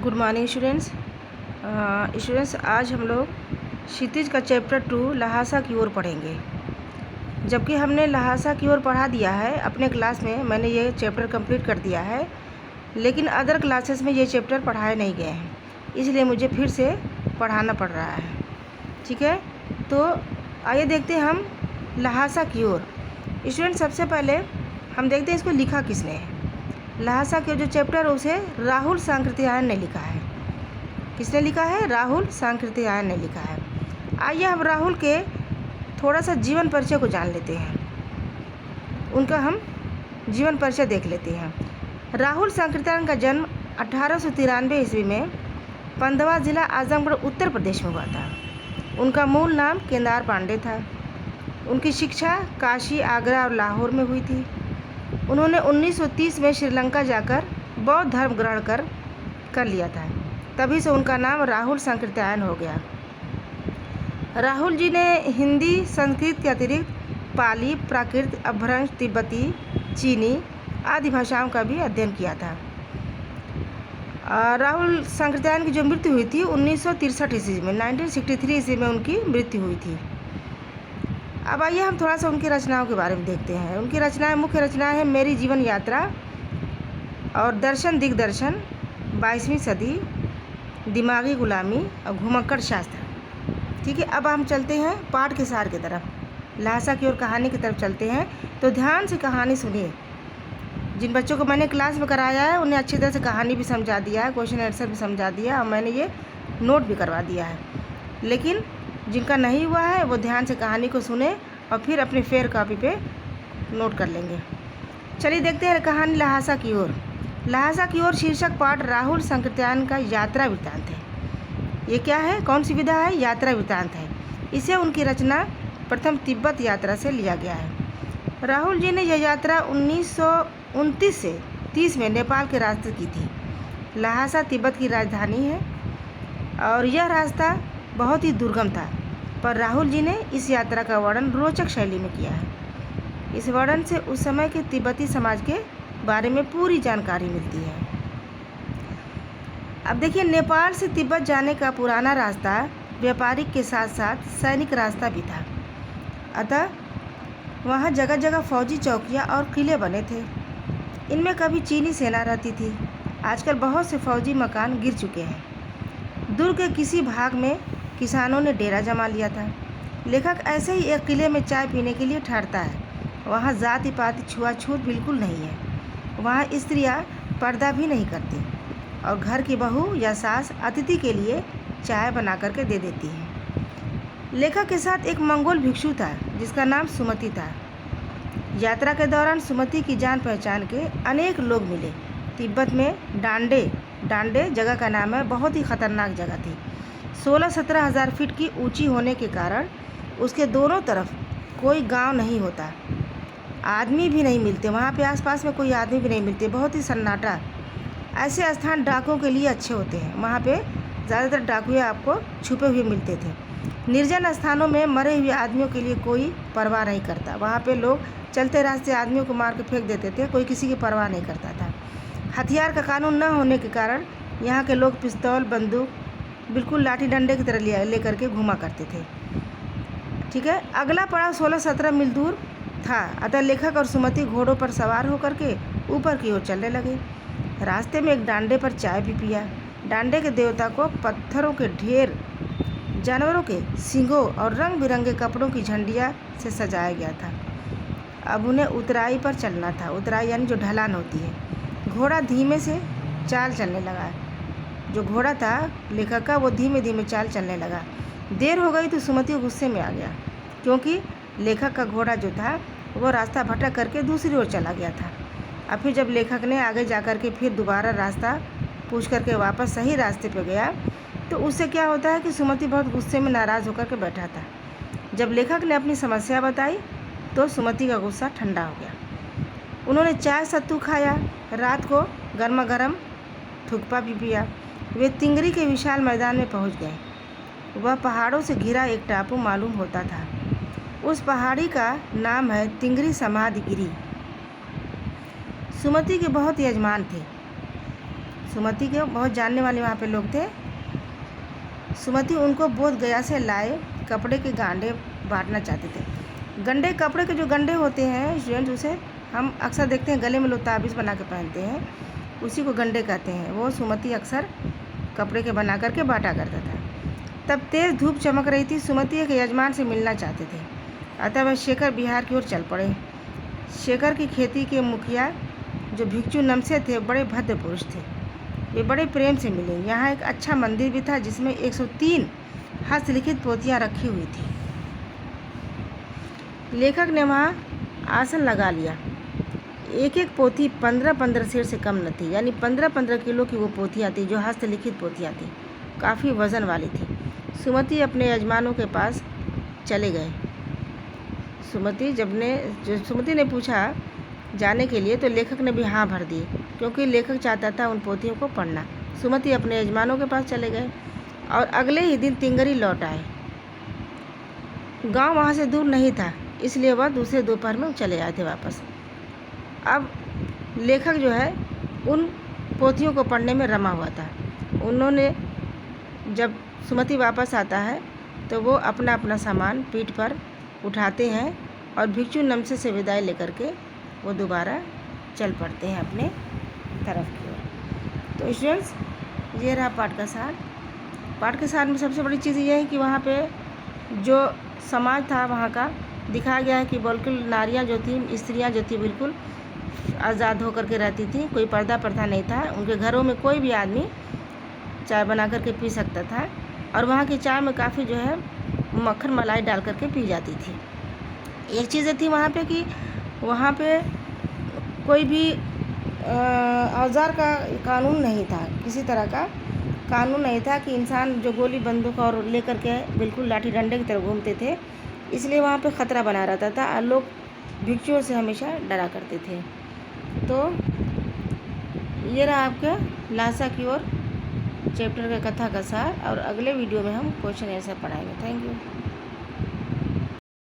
Good morning students. आज हम लोग क्षितिज का चैप्टर 2 ल्हासा की ओर पढ़ेंगे। जबकि हमने ल्हासा की ओर पढ़ा दिया है अपने क्लास में, मैंने ये चैप्टर कंप्लीट कर दिया है, लेकिन अदर क्लासेस में ये चैप्टर पढ़ाए नहीं गए हैं, इसलिए मुझे फिर से पढ़ाना पड़ रहा है। ठीक है, तो आइए देखते हैं हम ल्हासा की ओर। स्टूडेंट, सबसे पहले हम देखते हैं इसको लिखा किसने है। ल्हासा के जो चैप्टर है उसे राहुल सांकृत्यायन ने लिखा है। किसने लिखा है? राहुल सांकृत्यायन ने लिखा है। आइए हम राहुल के थोड़ा सा जीवन परिचय को जान लेते हैं, उनका हम जीवन परिचय देख लेते हैं। राहुल सांकृत्यायन का जन्म 1893 ईस्वी में पंदवा जिला आजमगढ़ उत्तर प्रदेश में हुआ था। उनका मूल नाम केदार पांडे था। उनकी शिक्षा काशी, आगरा और लाहौर में हुई थी। उन्होंने 1930 में श्रीलंका जाकर बौद्ध धर्म ग्रहण कर लिया था। तभी से उनका नाम राहुल सांकृत्यायन हो गया। राहुल जी ने हिंदी, संस्कृत के अतिरिक्त पाली, प्राकृत, अपभ्रंश, तिब्बती, चीनी आदि भाषाओं का भी अध्ययन किया था। राहुल सांकृत्यायन की जो मृत्यु हुई थी 1963 ईस्वी में, 1963 ईस्वी में उनकी मृत्यु हुई थी। अब आइए हम थोड़ा सा उनकी रचनाओं के बारे में देखते हैं। उनकी रचनाएं, मुख्य रचनाएं हैं मेरी जीवन यात्रा और दर्शन दिग्दर्शन, 22वीं सदी, दिमागी गुलामी और घुमक्कड़ शास्त्र। ठीक है, अब हम चलते हैं पाठ के सार की तरफ, ल्हासा की ओर कहानी की तरफ चलते हैं। तो ध्यान से कहानी सुनिए। जिन बच्चों को मैंने क्लास में कराया है उन्हें अच्छी तरह से कहानी भी समझा दिया है, क्वेश्चन आंसर भी समझा दिया और मैंने ये नोट भी करवा दिया है। लेकिन जिनका नहीं हुआ है वो ध्यान से कहानी को सुने और फिर अपनी फेयर कॉपी पे नोट कर लेंगे। चलिए देखते हैं कहानी ल्हासा की ओर। ल्हासा की ओर शीर्षक पाठ राहुल सांकृत्यायन का यात्रा वृत्तांत है। ये क्या है? कौन सी विधा है? यात्रा वृत्तांत है। इसे उनकी रचना प्रथम तिब्बत यात्रा से लिया गया है। राहुल जी ने यह यात्रा 1929 से 30 में नेपाल के रास्ते की थी। ल्हासा तिब्बत की राजधानी है और यह रास्ता बहुत ही दुर्गम था, पर राहुल जी ने इस यात्रा का वर्णन रोचक शैली में किया है। इस वर्णन से उस समय के तिब्बती समाज के बारे में पूरी जानकारी मिलती है। अब देखिए, नेपाल से तिब्बत जाने का पुराना रास्ता व्यापारिक के साथ साथ सैनिक रास्ता भी था। अतः वहाँ जगह जगह फौजी चौकियाँ और किले बने थे। इनमें कभी चीनी सेना रहती थी। आजकल बहुत से फौजी मकान गिर चुके हैं। दुर्ग के किसी भाग में किसानों ने डेरा जमा लिया था। लेखक ऐसे ही एक किले में चाय पीने के लिए ठहरता है। वहाँ जाति पाति छुआछूत बिल्कुल नहीं है। वहाँ स्त्रियाँ पर्दा भी नहीं करती और घर की बहू या सास अतिथि के लिए चाय बना करके दे देती है। लेखक के साथ एक मंगोल भिक्षु था जिसका नाम सुमति था। यात्रा के दौरान सुमति की जान पहचान के अनेक लोग मिले। तिब्बत में डांडे जगह का नाम है, बहुत ही खतरनाक जगह थी। 16-17 हज़ार फीट की ऊंची होने के कारण उसके दोनों तरफ कोई गांव नहीं होता, आदमी भी नहीं मिलते। वहाँ पे आसपास में कोई आदमी भी नहीं मिलते, बहुत ही सन्नाटा। ऐसे स्थान डाकुओं के लिए अच्छे होते हैं। वहाँ पे ज़्यादातर डाकुए आपको छुपे हुए मिलते थे। निर्जन स्थानों में मरे हुए आदमियों के लिए कोई परवाह नहीं करता। वहाँ पे लोग चलते रास्ते आदमियों को मार के फेंक देते थे, कोई किसी की परवाह नहीं करता था। हथियार का कानून न होने के कारण यहाँ के लोग पिस्तौल, बंदूक बिल्कुल लाठी डंडे की तरह ले करके घुमा करते थे। ठीक है, अगला पड़ाव 16-17 मील दूर था। अतः लेखक और सुमति घोड़ों पर सवार होकर के ऊपर की ओर चलने लगे। रास्ते में एक डांडे पर चाय भी पिया। डांडे के देवता को पत्थरों के ढेर, जानवरों के सींगों और रंग बिरंगे कपड़ों की झंडियाँ से सजाया गया था। अब उन्हें उतराई पर चलना था। उतराई यानी जो ढलान होती है। घोड़ा धीमे से चाल चलने लगा। जो घोड़ा था लेखक का, वो धीमे धीमे चाल चलने लगा। देर हो गई तो सुमति गुस्से में आ गया, क्योंकि लेखक का घोड़ा जो था वो रास्ता भटक करके दूसरी ओर चला गया था। अब फिर जब लेखक ने आगे जा कर के फिर दोबारा रास्ता पूछ करके वापस सही रास्ते पे गया, तो उससे क्या होता है कि सुमति बहुत गुस्से में नाराज़ होकर के बैठा था। जब लेखक ने अपनी समस्या बताई तो सुमति का गुस्सा ठंडा हो गया। उन्होंने चाय सत्तू खाया, रात को गर्मा गर्म थुक्पा भी पिया। वे तिंगरी के विशाल मैदान में पहुंच गए। वह पहाड़ों से घिरा एक टापू मालूम होता था। उस पहाड़ी का नाम है तिंगरी समाधि गिरी। सुमति के बहुत यजमान थे। सुमति के बहुत जानने वाले वहाँ पे लोग थे। सुमति उनको बोध गया से लाए कपड़े के गांडे बांटना चाहते थे। गंडे, कपड़े के जो गंडे होते हैं स्टूडेंट, उसे हम अक्सर देखते हैं गले में लोग ताबीज़ बना के पहनते हैं, उसी को गंडे कहते हैं। वो सुमति अक्सर कपड़े के बना करके बांटा करता था। तब तेज़ धूप चमक रही थी। सुमति एक यजमान से मिलना चाहते थे, अतः वह शेखर बिहार की ओर चल पड़े। शेखर की खेती के मुखिया जो भिक्षु नमसे थे बड़े भद्र पुरुष थे। वे बड़े प्रेम से मिले। यहाँ एक अच्छा मंदिर भी था जिसमें 103 हस्तलिखित पोथियाँ रखी हुई थी। लेखक ने वहाँ आसन लगा लिया। एक एक पोथी 15-15 सेर से कम न थी, यानी 15-15 किलो की वो पोथियाँ थी जो हस्तलिखित पोथियाँ थी, काफ़ी वज़न वाली थी। सुमति अपने यजमानों के पास चले गए। सुमति ने पूछा जाने के लिए, तो लेखक ने भी हाँ भर दी, क्योंकि लेखक चाहता था उन पोथियों को पढ़ना। सुमति अपने यजमानों के पास चले गए और अगले ही दिन तिंगरी लौट आए। गांव वहाँ से दूर नहीं था, इसलिए वह दूसरे दोपहर में चले आए थे वापस। अब लेखक जो है उन पोथियों को पढ़ने में रमा हुआ था। उन्होंने, जब सुमति वापस आता है तो वो अपना अपना सामान पीठ पर उठाते हैं और भिक्षु नमसे से विदाई लेकर के वो दोबारा चल पड़ते हैं अपने तरफ की ओर। तो स्टूडेंट्स, ये रहा पाठ का सार। पाठ के सार में सबसे बड़ी चीज़ ये है कि वहाँ पे जो समाज था वहाँ का दिखाया गया है कि बिल्कुल नारियाँ जो थी, स्त्रियाँ जो थी, बिल्कुल आज़ाद होकर के रहती थी। कोई पर्दा प्रथा नहीं था। उनके घरों में कोई भी आदमी चाय बना करके पी सकता था और वहाँ की चाय में काफ़ी जो है मक्खन मलाई डाल करके पी जाती थी। एक चीज़ थी वहाँ पे कि वहाँ पे कोई भी औजार का कानून नहीं था, किसी तरह का कानून नहीं था कि इंसान जो गोली बंदूक और लेकर के बिल्कुल लाठी डंडे की तरह घूमते थे, इसलिए वहाँ पे ख़तरा बना रहता था और लोग भिक्षुओं से हमेशा डरा करते थे। तो ये रहा आपका लासा की ओर चैप्टर का कथा का सार, और अगले वीडियो में हम क्वेश्चन आंसर पढ़ाएंगे। Thank you.